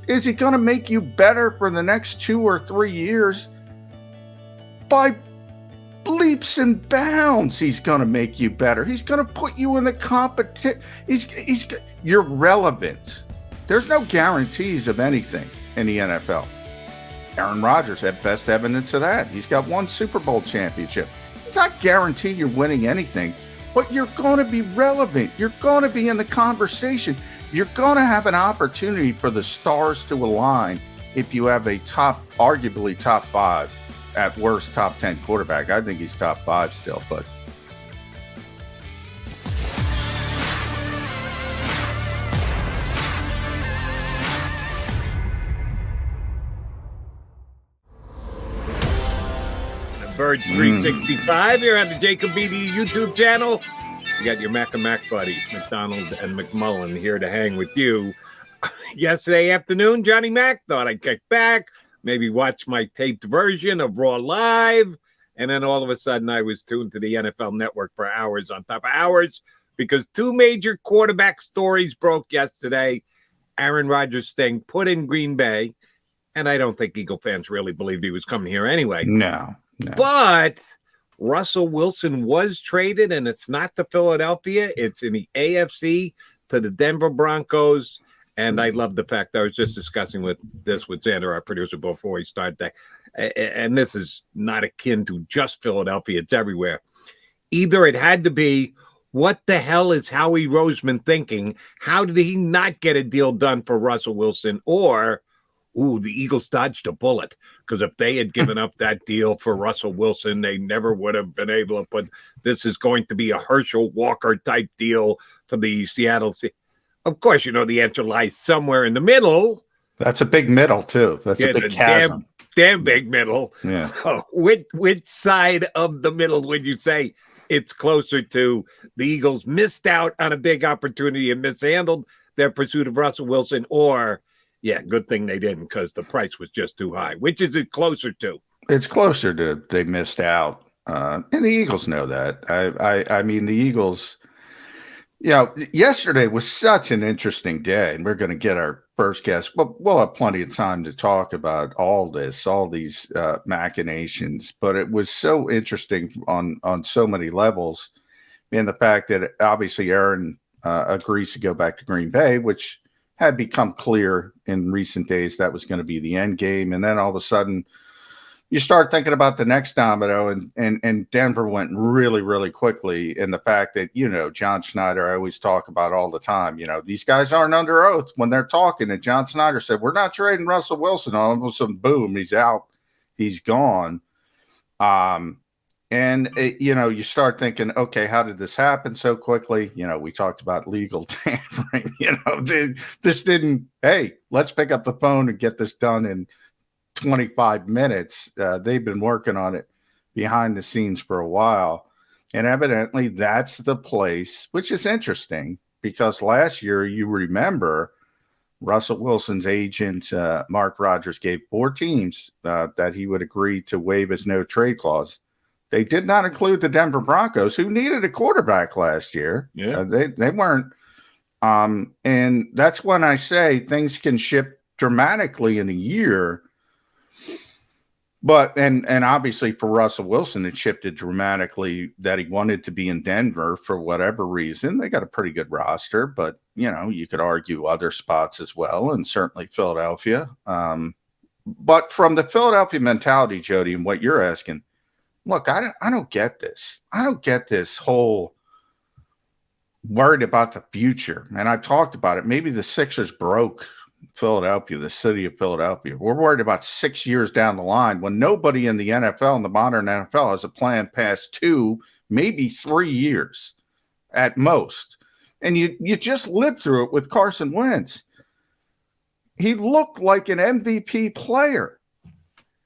Is he going to make you better for the next 2 or 3 years? By leaps and bounds, he's going to make you better. He's going to put you in the competition. He's your relevance. There's no guarantees of anything in the NFL. Aaron Rodgers had best evidence of that. He's got one Super Bowl championship. It's not guaranteed you're winning anything, but you're going to be relevant. You're going to be in the conversation. You're going to have an opportunity for the stars to align if you have a arguably top 5, at worst top 10 quarterback. I think he's top 5 still, but Birds 365 here on the JAKIB YouTube channel. You got your Mac and Mac buddies, McDonald and McMullen, here to hang with you. Yesterday afternoon, Johnny Mac thought I'd kick back, maybe watch my taped version of Raw Live, and then all of a sudden I was tuned to the NFL Network for hours on top of hours because 2 major quarterback stories broke yesterday. Aaron Rodgers staying put in Green Bay, and I don't think Eagle fans really believed he was coming here anyway. No. But Russell Wilson was traded, and it's not to Philadelphia. It's in the AFC to the Denver Broncos. And I love the fact I was just discussing with Xander, our producer, before we started that. And this is not akin to just Philadelphia. It's everywhere. Either it had to be, what the hell is Howie Roseman thinking? How did he not get a deal done for Russell Wilson? Or, the Eagles dodged a bullet, because if they had given up that deal for Russell Wilson, they never would have been able to put, this is going to be a Herschel Walker type deal for the Seattle Sea. Of course, the answer lies somewhere in the middle. That's a big middle, too. That's a big chasm. Damn big middle. Yeah. Which side of the middle would you say it's closer to? The Eagles missed out on a big opportunity and mishandled their pursuit of Russell Wilson, or, yeah, good thing they didn't, because the price was just too high. Which is it closer to? It's closer to they missed out. And the Eagles know that. I mean, the Eagles, yesterday was such an interesting day, and we're going to get our first guest. But we'll have plenty of time to talk about all these machinations. But it was so interesting on so many levels. And the fact that obviously Aaron agrees to go back to Green Bay, which had become clear in recent days that was going to be the end game. And then all of a sudden you start thinking about the next domino, and Denver went really, really quickly. And the fact that, John Schneider, I always talk about all the time, these guys aren't under oath when they're talking. And John Schneider said, we're not trading Russell Wilson. All of a sudden, boom, he's out. He's gone. You start thinking, okay, how did this happen so quickly? We talked about legal tampering. This didn't, hey, let's pick up the phone and get this done in 25 minutes. They've been working on it behind the scenes for a while. And evidently that's the place, which is interesting because last year, you remember, Russell Wilson's agent, Mark Rogers, gave 4 teams that he would agree to waive his no trade clause. They did not include the Denver Broncos, who needed a quarterback last year. Yeah. They weren't. And that's when I say things can shift dramatically in a year. But and obviously for Russell Wilson, it shifted dramatically that he wanted to be in Denver for whatever reason. They got a pretty good roster, but you could argue other spots as well, and certainly Philadelphia. But from the Philadelphia mentality, Jody, and what you're asking, look, I don't get this. I don't get this whole worried about the future. And I've talked about it. Maybe the Sixers broke Philadelphia, the city of Philadelphia. We're worried about 6 years down the line when nobody in the NFL, in the modern NFL, has a plan past 2, maybe 3 years at most. And you just lived through it with Carson Wentz. He looked like an MVP player.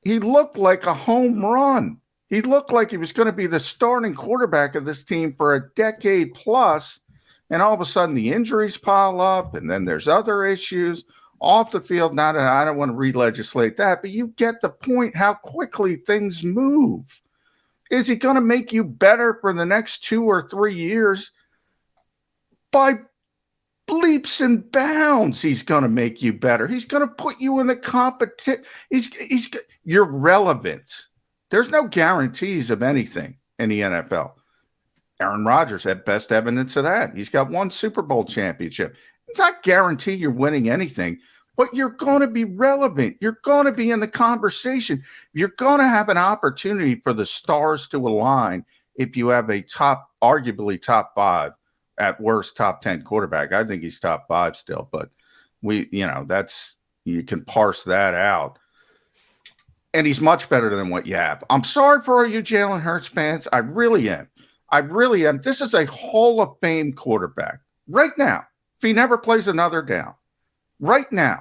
He looked like a home run. He looked like he was going to be the starting quarterback of this team for a decade plus. And all of a sudden the injuries pile up, and then there's other issues off the field. Now, I don't want to re-legislate that, but you get the point how quickly things move. Is he going to make you better for the next 2 or 3 years? By leaps and bounds. He's going to make you better. He's going to put you in the competition. He's your relevance. There's no guarantees of anything in the NFL. Aaron Rodgers had best evidence of that. He's got one Super Bowl championship. It's not guaranteed you're winning anything, but you're going to be relevant. You're going to be in the conversation. You're going to have an opportunity for the stars to align if you have a arguably top 5, at worst top 10 quarterback. I think he's top 5 still, but you can parse that out. And he's much better than what you have. I'm sorry for all you Jalen Hurts fans. I really am. This is a Hall of Fame quarterback right now. If he never plays another down, right now,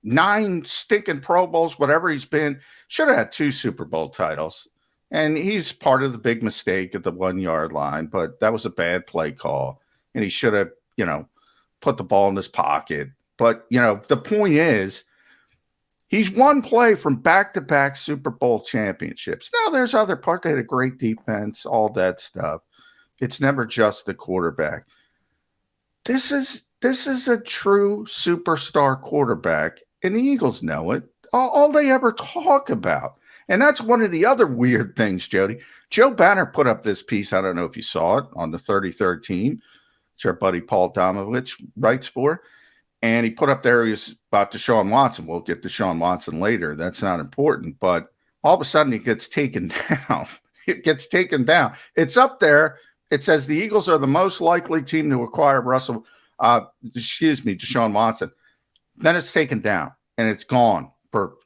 9 stinking Pro Bowls, whatever he's been, should have had 2 Super Bowl titles. And he's part of the big mistake at the 1-yard line, but that was a bad play call. And he should have, put the ball in his pocket. But, the point is, he's one play from back-to-back Super Bowl championships. Now, there's other parts. They had a great defense, all that stuff. It's never just the quarterback. This is a true superstar quarterback, and the Eagles know it. All they ever talk about. And that's one of the other weird things, Jody. Joe Banner put up this piece, I don't know if you saw it, on the 33rd team, which our buddy Paul Domovich writes for. And he put up there, he was about Deshaun Watson. We'll get to Deshaun Watson later. That's not important. But all of a sudden, it gets taken down. It gets taken down. It's up there. It says the Eagles are the most likely team to acquire Deshaun Watson. Then it's taken down, and it's gone for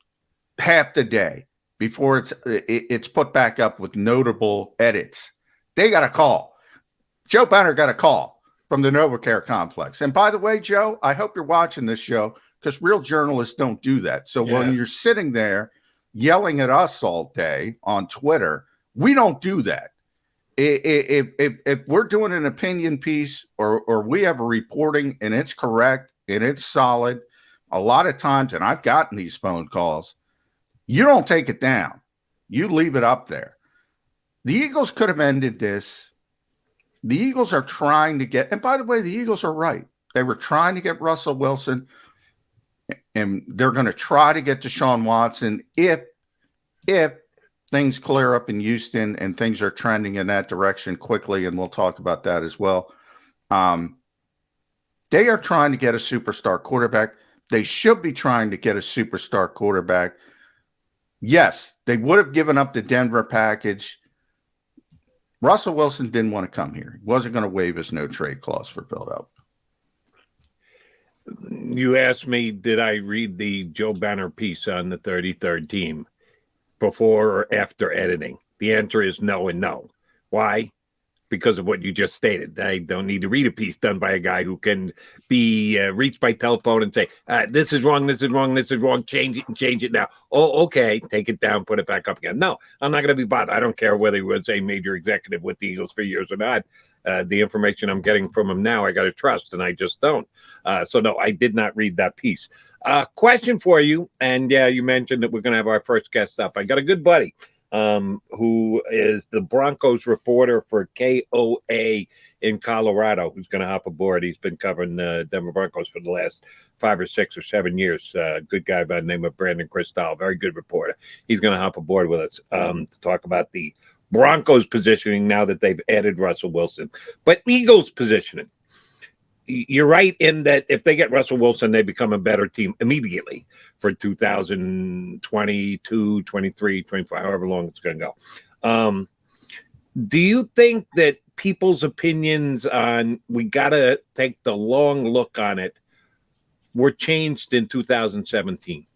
half the day before it's put back up with notable edits. They got a call. Joe Banner got a call from the NovaCare complex. And by the way, Joe, I hope you're watching this show, because real journalists don't do that. So when you're sitting there yelling at us all day on Twitter, we don't do that. If we're doing an opinion piece or we have a reporting and it's correct and it's solid, a lot of times, and I've gotten these phone calls, you don't take it down. You leave it up there. The Eagles could have ended this. The Eagles are trying to get, and by the way, the Eagles are right. They were trying to get Russell Wilson, and they're going to try to get Deshaun Watson if things clear up in Houston and things are trending in that direction quickly, and we'll talk about that as well. They are trying to get a superstar quarterback. They should be trying to get a superstar quarterback. Yes, they would have given up the Denver package. Russell Wilson didn't want to come here. He wasn't going to waive his no-trade clause for Philadelphia. You asked me, did I read the Joe Banner piece on the 33rd team before or after editing? The answer is no and no. Why? Because of what you just stated. I don't need to read a piece done by a guy who can be reached by telephone and say, this is wrong, this is wrong, this is wrong, change it now. Oh, okay, take it down, put it back up again. No, I'm not going to be bothered. I don't care whether he was a major executive with the Eagles for years or not. The information I'm getting from him now, I got to trust, and I just don't. So, no, I did not read that piece. Question for you, and yeah, you mentioned that we're going to have our first guest up. I got a good buddy who is the Broncos reporter for KOA in Colorado, who's going to hop aboard. He's been covering the Denver Broncos for the last 5 or 6 or 7 years. Good guy by the name of Brandon Cristal, very good reporter. He's going to hop aboard with us to talk about the Broncos positioning now that they've added Russell Wilson. But Eagles positioning. You're right in that if they get Russell Wilson, they become a better team immediately for 2022, 23, 24, however long it's going to go. Do you think that people's opinions on we got to take the long look on it were changed in 2017?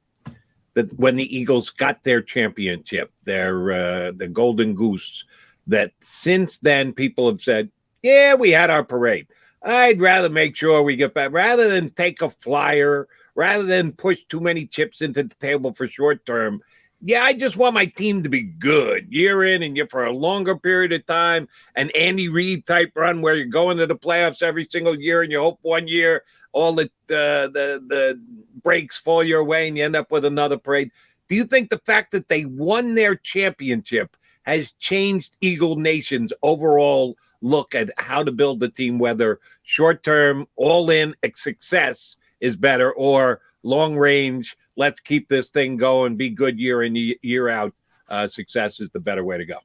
That when the Eagles got their championship, their the Golden Goose, that since then people have said, yeah, we had our parade. I'd rather make sure we get back, rather than take a flyer, rather than push too many chips into the table for short term. Yeah, I just want my team to be good year in and year for a longer period of time. An Andy Reid type run where you're going to the playoffs every single year and you hope one year all the breaks fall your way and you end up with another parade. Do you think the fact that they won their championship has changed Eagle Nation's overall look at how to build the team, whether short-term, all-in success is better or long-range, let's keep this thing going, be good year in, year out, success is the better way to go.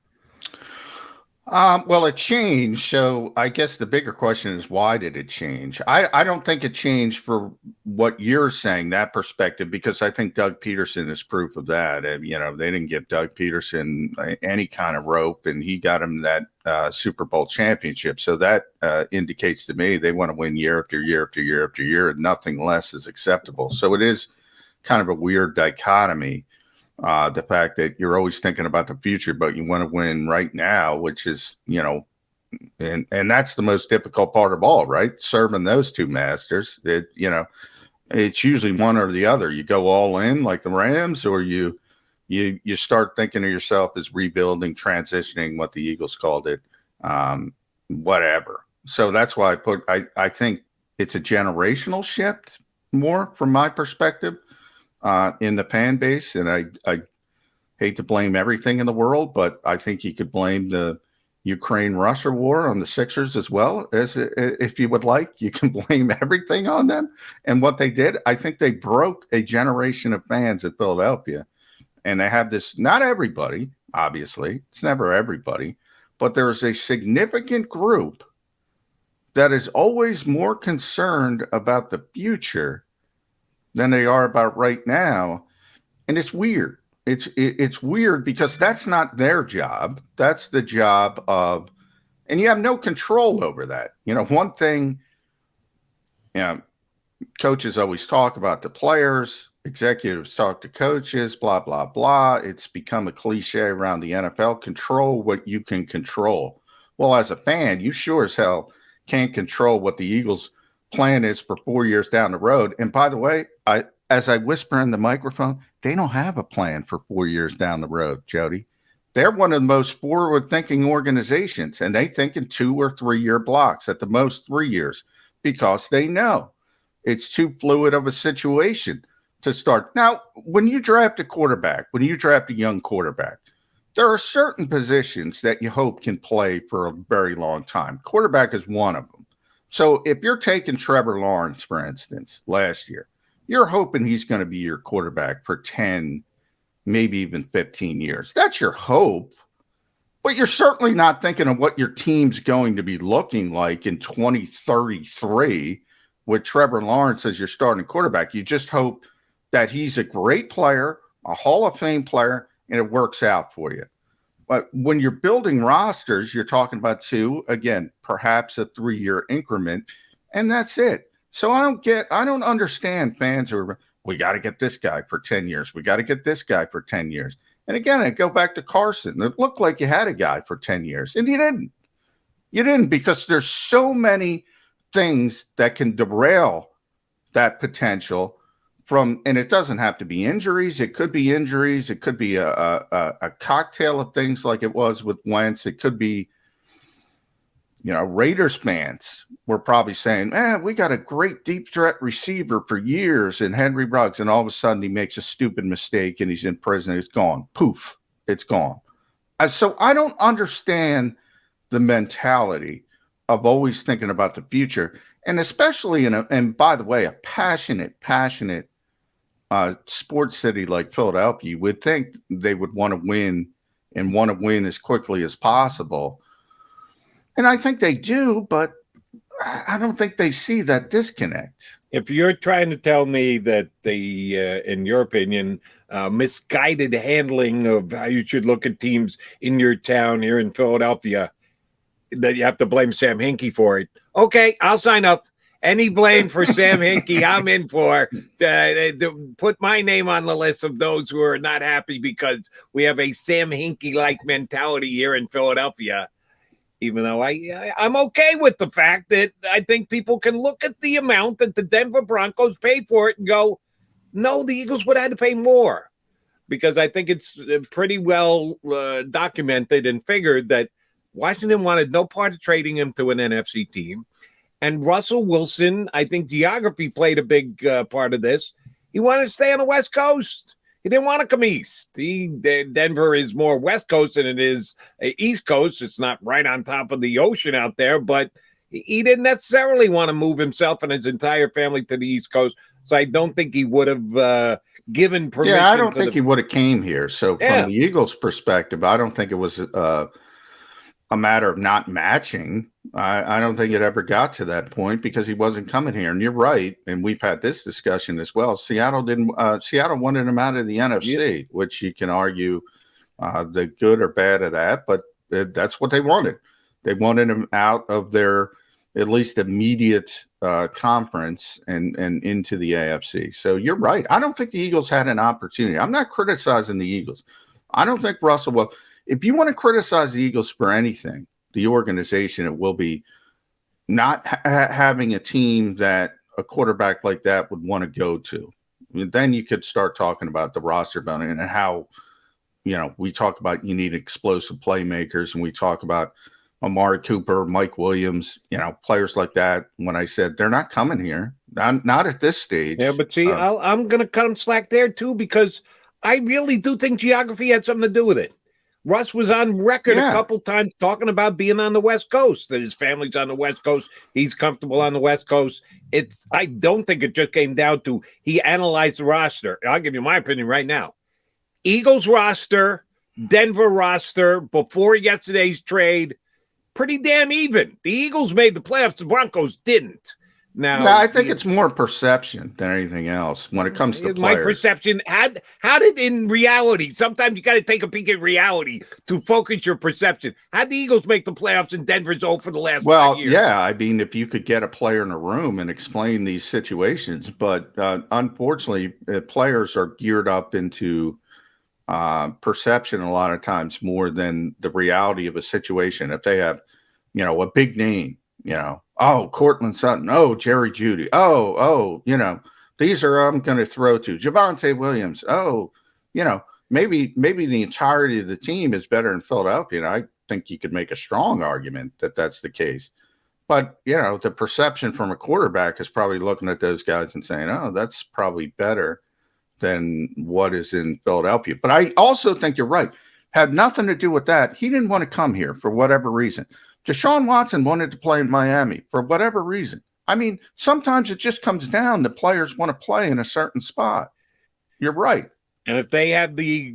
Well, it changed. So I guess the bigger question is, why did it change? I don't think it changed for what you're saying, that perspective, because I think Doug Peterson is proof of that. You know, they didn't give Doug Peterson any kind of rope, and he got him that Super Bowl championship. So that indicates to me they want to win year after year after year after year, and nothing less is acceptable. So it is kind of a weird dichotomy. The fact that you're always thinking about the future, but you want to win right now, which is, you know, and that's the most difficult part of all, right? Serving those two masters. You know, it's usually one or the other. You go all in like the Rams, or you start thinking of yourself as rebuilding, transitioning, what the Eagles called it, whatever. So that's why I think it's a generational shift more from my perspective. In the fan base, and I hate to blame everything in the world, but I think you could blame the Ukraine-Russia war on the Sixers as well, as if you would like. You can blame everything on them and what they did. I think they broke a generation of fans in Philadelphia, and they have this. Not everybody, obviously, it's never everybody, but there is a significant group that is always more concerned about the future than they are about right now. And it's weird. It's weird because that's not their job. That's the job of, and you have no control over that. You know, one thing, you know, coaches always talk about the players, executives talk to coaches, blah, blah, blah. It's become a cliche around the NFL. Control what you can control. Well, as a fan, you sure as hell can't control what the Eagles plan is for 4 years down the road. And by the way, as I whisper in the microphone, they don't have a plan for 4 years down the road, Jody. They're one of the most forward-thinking organizations, and they think in 2 or 3 year blocks, at the most 3 years, because they know it's too fluid of a situation to start. Now, when you draft a quarterback, when you draft a young quarterback, there are certain positions that you hope can play for a very long time. Quarterback is one of them. So if you're taking Trevor Lawrence, for instance, last year, you're hoping he's going to be your quarterback for 10, maybe even 15 years. That's your hope. But you're certainly not thinking of what your team's going to be looking like in 2033 with Trevor Lawrence as your starting quarterback. You just hope that he's a great player, a Hall of Fame player, and it works out for you. But when you're building rosters, you're talking about 2, again, perhaps a 3 year increment, and that's it. So I don't understand fans who are, we got to get this guy for 10 years. We got to get this guy for 10 years. And again, I go back to Carson. It looked like you had a guy for 10 years, and you didn't. You didn't, because there's so many things that can derail that potential from, and it doesn't have to be injuries. It could be injuries. It could be a cocktail of things like it was with Wentz. It could be, you know, Raiders fans were probably saying, we got a great deep threat receiver for years in Henry Ruggs, and all of a sudden he makes a stupid mistake and he's in prison. It's gone. Poof, it's gone. So I don't understand the mentality of always thinking about the future, and especially and by the way, a passionate sports city like Philadelphia. You would think they would want to win and want to win as quickly as possible. And I think they do, but I don't think they see that disconnect. If you're trying to tell me that in your opinion, misguided handling of how you should look at teams in your town here in Philadelphia, that you have to blame Sam Hinkie for it, okay, I'll sign up. Any blame for Sam Hinkie, I'm in for. Put my name on the list of those who are not happy because we have a Sam Hinkie-like mentality here in Philadelphia. Even though I'm okay with the fact that I think people can look at the amount that the Denver Broncos paid for it and go, no, the Eagles would have had to pay more. Because I think it's pretty well documented and figured that Washington wanted no part of trading him to an NFC team. And Russell Wilson, I think geography played a big part of this. He wanted to stay on the West Coast. He didn't want to come east. Denver is more West Coast than it is East Coast. It's not right on top of the ocean out there, but he didn't necessarily want to move himself and his entire family to the East Coast. So I don't think he would have given permission. Yeah, I don't think he would have came here. So from the Eagles' perspective, I don't think it was a matter of not matching. I don't think it ever got to that point because he wasn't coming here. And you're right, and we've had this discussion as well. Seattle wanted him out of the NFC, which you can argue the good or bad of that, but that's what they wanted. They wanted him out of their at least immediate conference and into the AFC. So you're right. I don't think the Eagles had an opportunity. I'm not criticizing the Eagles. I don't think Russell will. If you want to criticize the Eagles for anything, the organization, it will be not having a team that a quarterback like that would want to go to. I mean, then you could start talking about the roster building and how, we talk about you need explosive playmakers, and we talk about Amari Cooper, Mike Williams, players like that. When I said they're not coming here, not at this stage. Yeah, but see, I'm going to cut him slack there too, because I really do think geography had something to do with it. Russ was on record a couple times talking about being on the West Coast, that his family's on the West Coast. He's comfortable on the West Coast. I don't think it just came down to he analyzed the roster. I'll give you my opinion right now. Eagles roster, Denver roster before yesterday's trade, pretty damn even. The Eagles made the playoffs. The Broncos didn't. Now, yeah, I think it's more perception than anything else when it comes to my players. perception. How did in reality? Sometimes you got to take a peek at reality to focus your perception. How'd the Eagles make the playoffs and Denver's for the last 5 years? Yeah, I mean, if you could get a player in a room and explain these situations, but unfortunately, players are geared up into perception a lot of times more than the reality of a situation. If they have, a big name, Cortland Sutton, Jerry Jeudy, these are I'm going to throw to Javonte Williams. Maybe the entirety of the team is better in Philadelphia. And I think you could make a strong argument that that's the case. But, the perception from a quarterback is probably looking at those guys and saying, that's probably better than what is in Philadelphia. But I also think you're right. Had nothing to do with that. He didn't want to come here for whatever reason. Deshaun Watson wanted to play in Miami for whatever reason. I mean, sometimes it just comes down to players want to play in a certain spot. You're right. And if they have the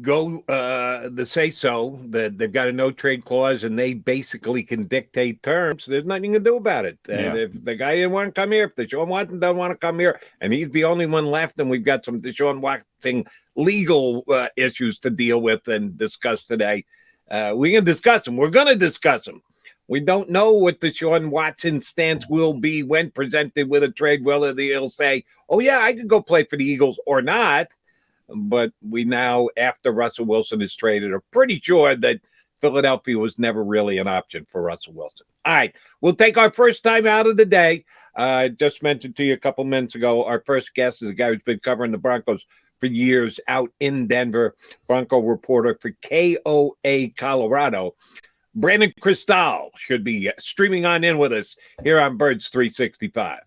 say so, that they've got a no trade clause and they basically can dictate terms, there's nothing you can do about it. And if the guy didn't want to come here, if Deshaun Watson doesn't want to come here, and he's the only one left, and we've got some Deshaun Watson legal issues to deal with and discuss today, we can discuss them. We're going to discuss them. We don't know what Deshaun Watson's stance will be when presented with a trade. Whether he'll say, I could go play for the Eagles or not. But we now, after Russell Wilson is traded, are pretty sure that Philadelphia was never really an option for Russell Wilson. All right, we'll take our first time out of the day. I just mentioned to you a couple minutes ago, our first guest is a guy who's been covering the Broncos for years out in Denver, Bronco reporter for KOA Colorado. Brandon Cristal should be streaming on in with us here on Birds 365.